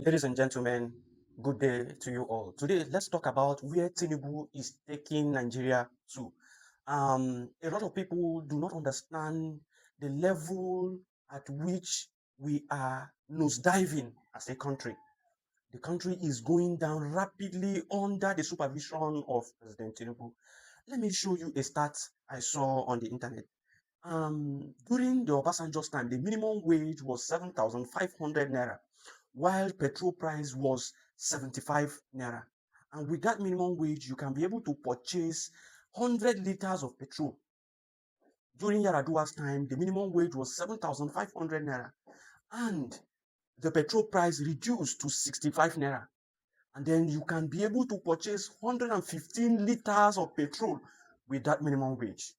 Ladies and gentlemen, good day to you all. Today, let's talk about where Tinubu is taking Nigeria to. A lot of people do not understand the level at which we are nosediving as a country. The country is going down rapidly under the supervision of President Tinubu. Let me show you a stat I saw on the internet. During the Obasanjo's time, the minimum wage was 7,500 naira, while petrol price was 75 naira. And with that minimum wage, you can be able to purchase 100 liters of petrol. During Yaradua's time, the minimum wage was 7,500 naira, and the petrol price reduced to 65 naira. And then you can be able to purchase 115 liters of petrol with that minimum wage.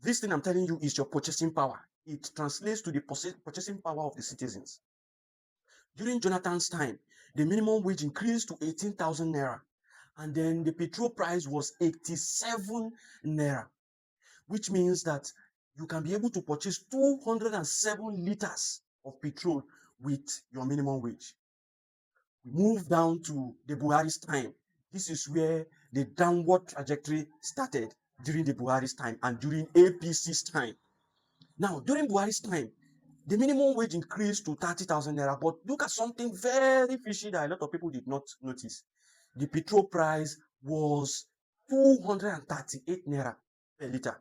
This thing I'm telling you is your purchasing power. It translates to the purchasing power of the citizens. During Jonathan's time, the minimum wage increased to 18,000 naira, and then the petrol price was 87 naira, which means that you can be able to purchase 207 liters of petrol with your minimum wage. We move down to the Buhari's time. This is where the downward trajectory started during the Buhari's time and during APC's time. Now, during Buhari's time, the minimum wage increased to 30,000 naira. But look at something very fishy that a lot of people did not notice. The petrol price was 238 naira per liter.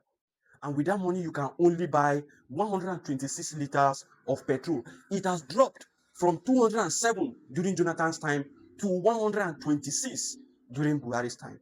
And with that money, you can only buy 126 liters of petrol. It has dropped from 207 during Jonathan's time to 126 during Buhari's time.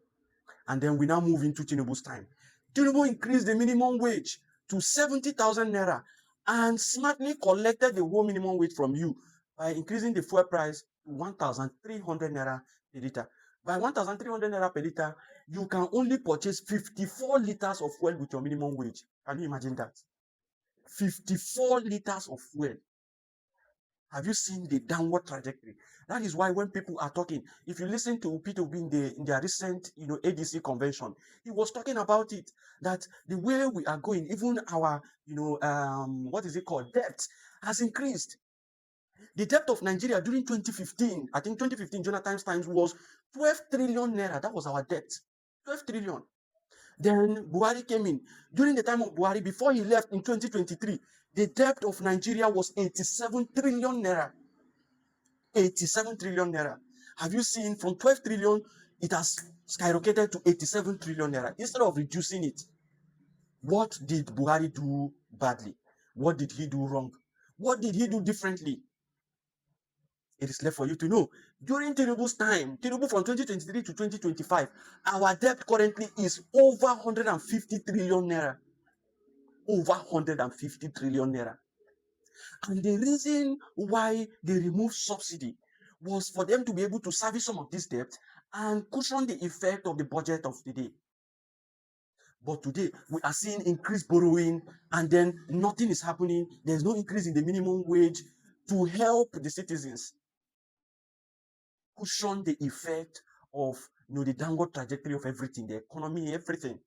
And then we now move into Tinubu's time. Tinubu increased the minimum wage to 70,000 naira and smartly collected the whole minimum wage from you by increasing the fuel price to 1,300 naira per liter. By 1,300 naira per liter, you can only purchase 54 liters of fuel with your minimum wage. Can you imagine that? 54 liters of fuel. Have you seen the downward trajectory? That is why when people are talking, if you listen to P2B in their recent, ADC convention, he was talking about it, that the way we are going, even our, what is it called, debt has increased. The debt of Nigeria during 2015, I think 2015, Jonathan's times was 12 trillion naira. That was our debt, 12 trillion. Then Buhari came in. During the time of Buhari, before he left in 2023, the debt of Nigeria was 87 trillion naira. 87 trillion naira. Have you seen from 12 trillion, it has skyrocketed to 87 trillion naira instead of reducing it? What did Buhari do badly? What did he do wrong? What did he do differently? It is left for you to know. During Tinubu's time, Tinubu from 2023 to 2025, our debt currently is over 150 trillion naira. Over 150 trillion naira. And the reason why they removed subsidy was for them to be able to service some of this debt and cushion the effect of the budget of the day. But today, we are seeing increased borrowing, and then nothing is happening. There's no increase in the minimum wage to help the citizens cushion the effect of the downward trajectory of everything, the economy, everything.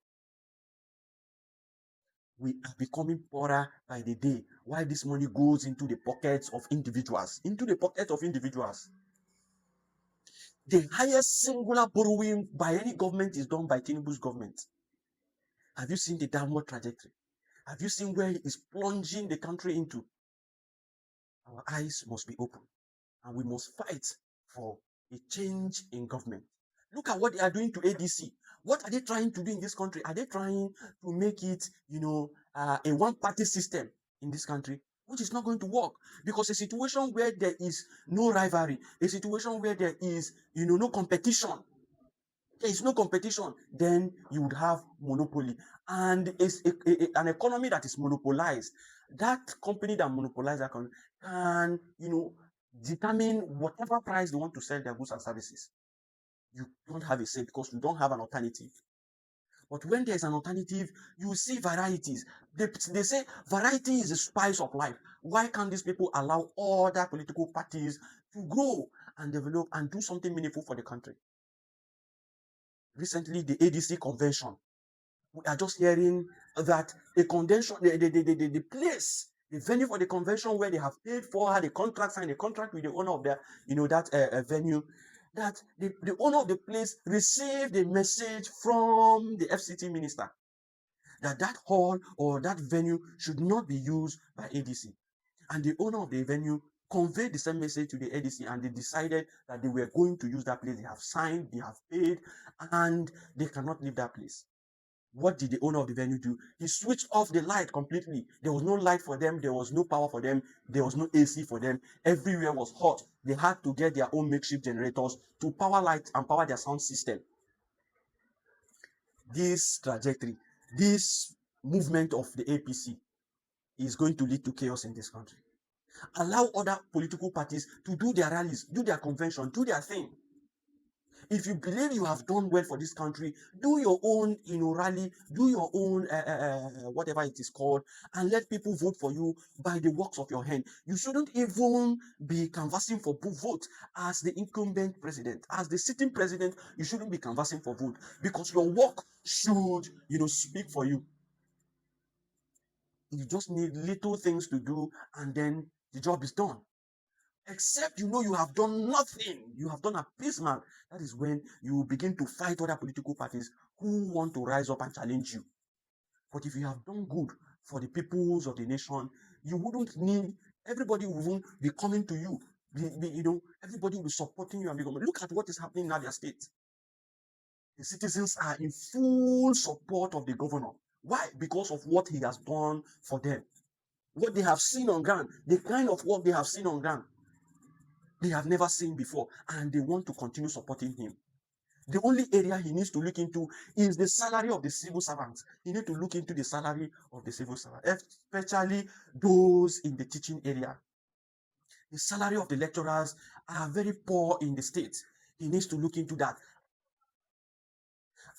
We are becoming poorer by the day, while this money goes into the pockets of individuals. The highest singular borrowing by any government is done by Tinubu's government. Have you seen the downward trajectory? Have you seen where he is plunging the country into? Our eyes must be open, and we must fight for a change in government. Look at what they are doing to ADC. What are they trying to do in this country? Are they trying to make it, a one-party system in this country? Which is not going to work, because a situation where there is no rivalry, a situation where there is, no competition, there is no competition, then you would have monopoly. And it's an economy that is monopolized. That company that monopolizes that economy can, determine whatever price they want to sell their goods and services. You don't have a say because you don't have an alternative. But when there's an alternative, you see varieties. They say variety is the spice of life. Why can't these people allow other political parties to grow and develop and do something meaningful for the country? Recently, the ADC convention, we are just hearing that the convention, the place, The venue for the convention where they have paid for, had a contract, signed a contract with the owner of the, that venue, that the owner of the place received a message from the FCT minister that that hall or that venue should not be used by ADC. And the owner of the venue conveyed the same message to the ADC, and they decided that they were going to use that place. They have signed, they have paid, and they cannot leave that place. What did the owner of the venue do? He switched off the light completely. There was no light for them. There was no power for them. There was no AC for them. Everywhere was hot. They had to get their own makeshift generators to power light and power their sound system. This trajectory, this movement of the APC is going to lead to chaos in this country. Allow other political parties to do their rallies, do their convention, do their thing. If you believe you have done well for this country, do your own, rally, do your own, whatever it is called, and let people vote for you by the works of your hand. You shouldn't even be canvassing for vote as the incumbent president. As the sitting president, you shouldn't be canvassing for vote because your work should, speak for you. You just need little things to do, and then the job is done. Except you have done nothing, you have done appeasement. That is when you begin to fight other political parties who want to rise up and challenge you. But if you have done good for the peoples of the nation, you wouldn't need, everybody will be coming to you. Everybody will be supporting you and be going. Look at what is happening in Abia State. The citizens are in full support of the governor. Why? Because of what he has done for them. What they have seen on ground, the kind of work they have seen on ground, they have never seen before, and they want to continue supporting him. The only area he needs to look into is the salary of the civil servants. He needs to look into the salary of the civil servants, especially those in the teaching area. The salary of the lecturers are very poor in the state. He needs to look into that.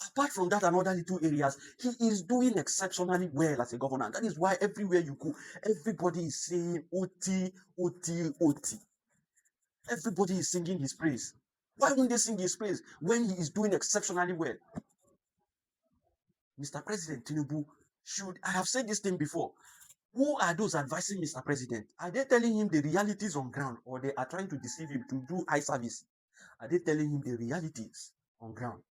Apart from that and other little areas, he is doing exceptionally well as a governor. That is why everywhere you go, everybody is saying OT, OT, OT. Everybody is singing his praise. Why won't they sing his praise when he is doing exceptionally well? Mr. President Tinubu should, I have said this thing before. Who are those advising Mr. President? Are they telling him the realities on ground, or they are trying to deceive him to do eye service? Are they telling him the realities on ground?